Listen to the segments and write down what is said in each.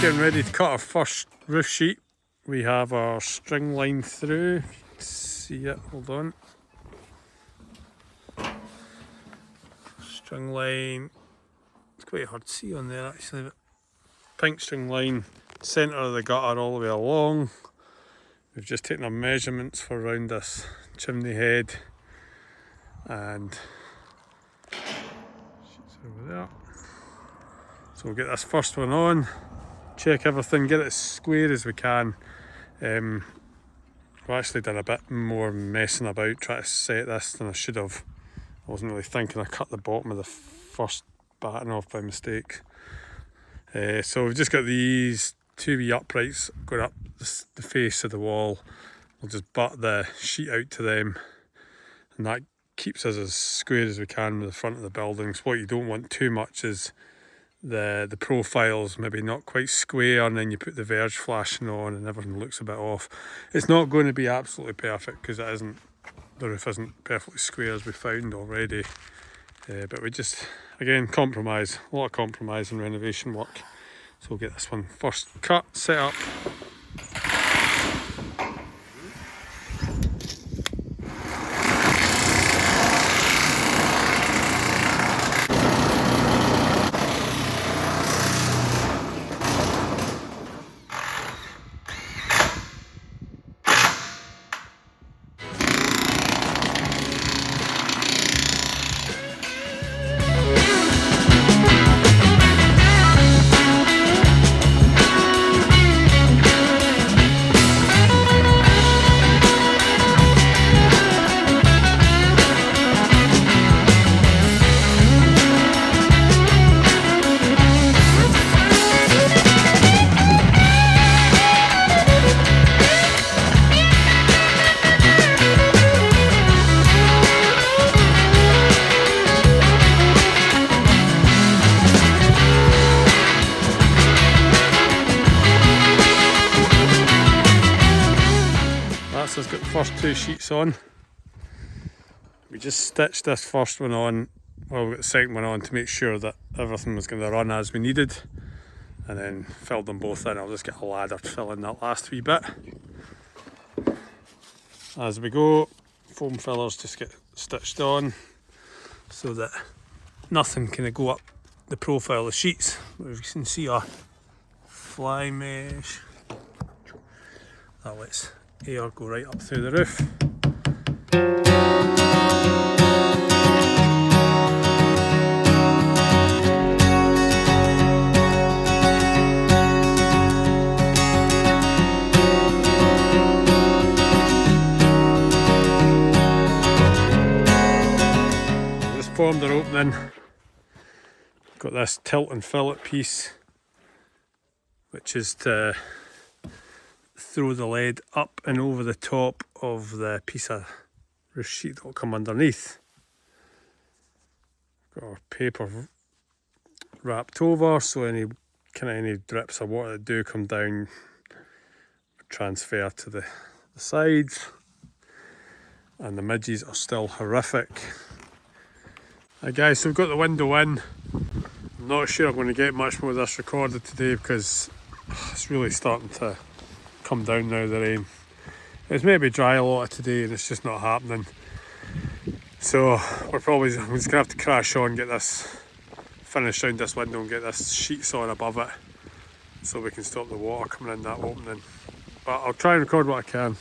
getting ready to cut our first roof sheet. We have our string line through. If you can see it, hold on. String line, it's quite hard to see on there actually, but pink string line, centre of the gutter all the way along. We've just taken our measurements for around this chimney head, and sheets over there. So we'll get this first one on, check everything, get it as square as we can. We've actually done a bit more messing about trying to set this than I should have. I wasn't really thinking. I cut the bottom of the first batten off by mistake. So we've just got these two wee uprights going up the face of the wall. We'll just butt the sheet out to them, and that keeps us as square as we can with the front of the buildings. What you don't want too much is the profiles maybe not quite square, and then you put the verge flashing on and everything looks a bit off. It's not going to be absolutely perfect because it isn't. The roof isn't perfectly square as we found already, but we just, again, compromise, a lot of compromise in renovation work. So we'll get this one first cut, set up. That's got the first two sheets on. We just stitched this first one on, well, we got the second one on to make sure that everything was going to run as we needed, and then filled them both in. I'll just get a ladder to fill in that last wee bit. As we go, foam fillers just get stitched on so that nothing can go up the profile of the sheets. You can see a fly mesh that lets air go right up through the roof. Just formed our opening. Got this tilt and fillet piece, which is to throw the lead up and over the top of the piece of roof sheet that will come underneath. Got our paper wrapped over, so any drips of water that do come down transfer to the sides. And the midges are still horrific. Hi guys, so we've got the window in. I'm not sure I'm going to get much more of this recorded today because it's really starting to come down now, the rain. It's maybe dry a lot of today and it's just not happening. So I'm just going to have to crash on, get this finished around this window and get this sheets on above it so we can stop the water coming in that opening. But I'll try and record what I can.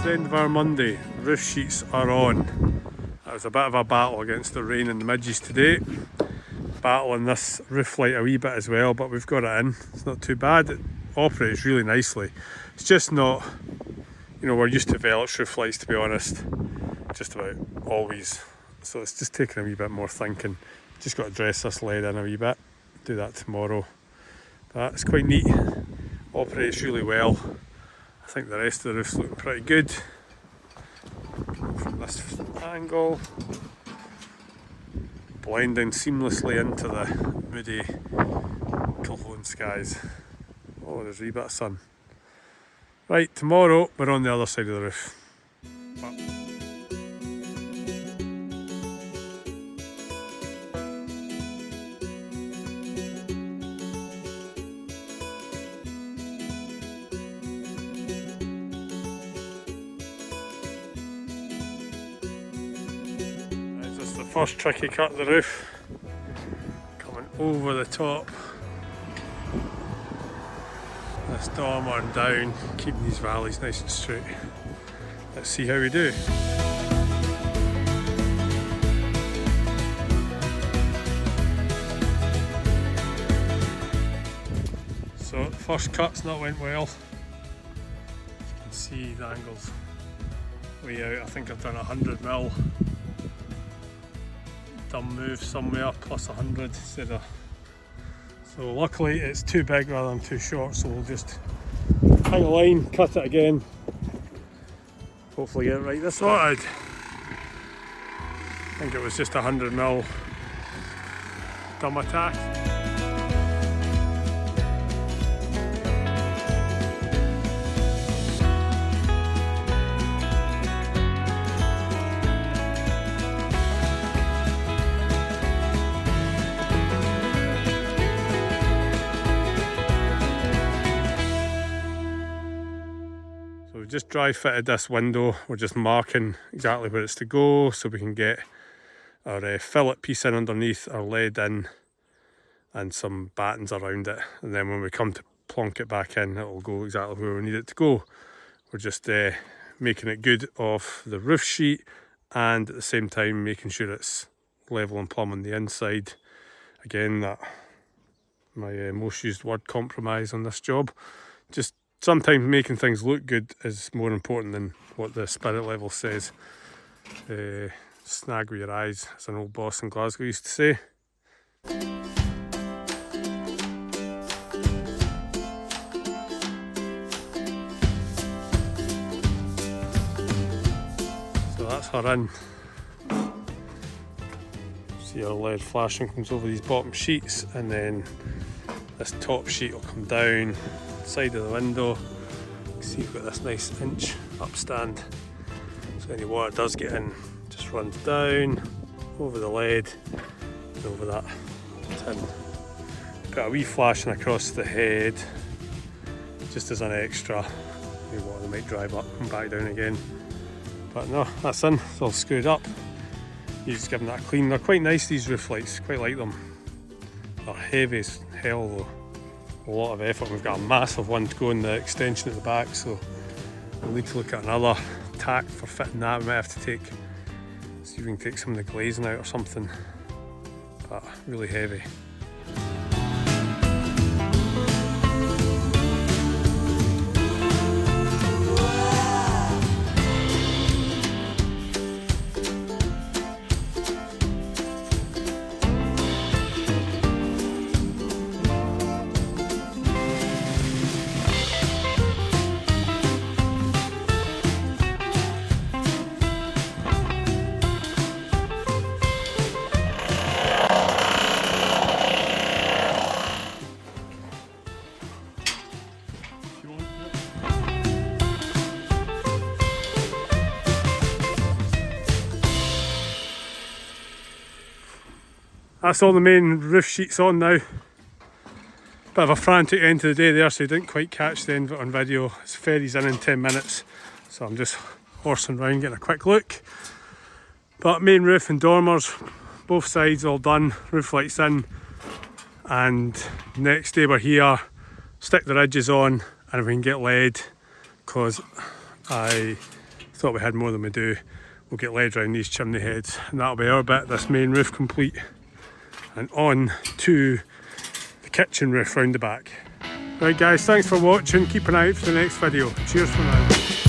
The end of our Monday. Roof sheets are on. It was a bit of a battle against the rain and the midges today. Battling this roof light a wee bit as well, but we've got it in. It's not too bad. It operates really nicely. It's just not, you know, we're used to Velux roof lights, to be honest, just about always. So it's just taking a wee bit more thinking. Just got to dress this lead in a wee bit. Do that tomorrow. But it's quite neat. Operates really well. I think the rest of the roof's looking pretty good. From this angle, blending seamlessly into the moody Kilchoan skies. Oh, there's a wee bit of sun. Right, tomorrow we're on the other side of the roof. First tricky cut of the roof, coming over the top, this dormer and down, keeping these valleys nice and straight. Let's see how we do. So the first cut's not went well. You can see the angles way out. I think I've done 100mm. Dumb move somewhere plus 100 instead of, so luckily it's too big rather than too short, so we'll just hang a line, cut it again, hopefully get it right this sorted. I think it was just 100mm dumb attack. Just dry fitted this window. We're just marking exactly where it's to go so we can get our fillet piece in underneath, our lead in and some battens around it, and then when we come to plonk it back in, it will go exactly where we need it to go. We're just making it good off the roof sheet and at the same time making sure it's level and plumb on the inside. Again, that my most used word, compromise, on this job. Just sometimes making things look good is more important than what the spirit level says. Snag with your eyes, as an old boss in Glasgow used to say. So that's her in. See our lead flashing comes over these bottom sheets, and then this top sheet will come down side of the window. You can see we've got this nice inch upstand, so any water does get in just runs down over the lead and over that tin. Got a wee flashing across the head just as an extra. Maybe water might drive up and back down again, but no, that's in. It's all screwed up. You just give them that clean. They're quite nice, these roof lights, quite like them. They're heavy as hell though. A lot of effort. We've got a massive one to go in the extension at the back, so we'll need to look at another tack for fitting that. We might have to see if we can take some of the glazing out or something, but really heavy. That's all the main roof sheets on now. Bit of a frantic end to the day there, so you didn't quite catch the end of it on video. It's ferries in 10 minutes, so I'm just horsing around getting a quick look. But main roof and dormers, both sides all done, roof lights in, and next day we're here, stick the ridges on, and if we can get lead, because I thought we had more than we do, we'll get lead around these chimney heads, and that'll be our bit, this main roof complete. And on to the kitchen roof round the back. Right guys, thanks for watching, keep an eye out for the next video. Cheers for now.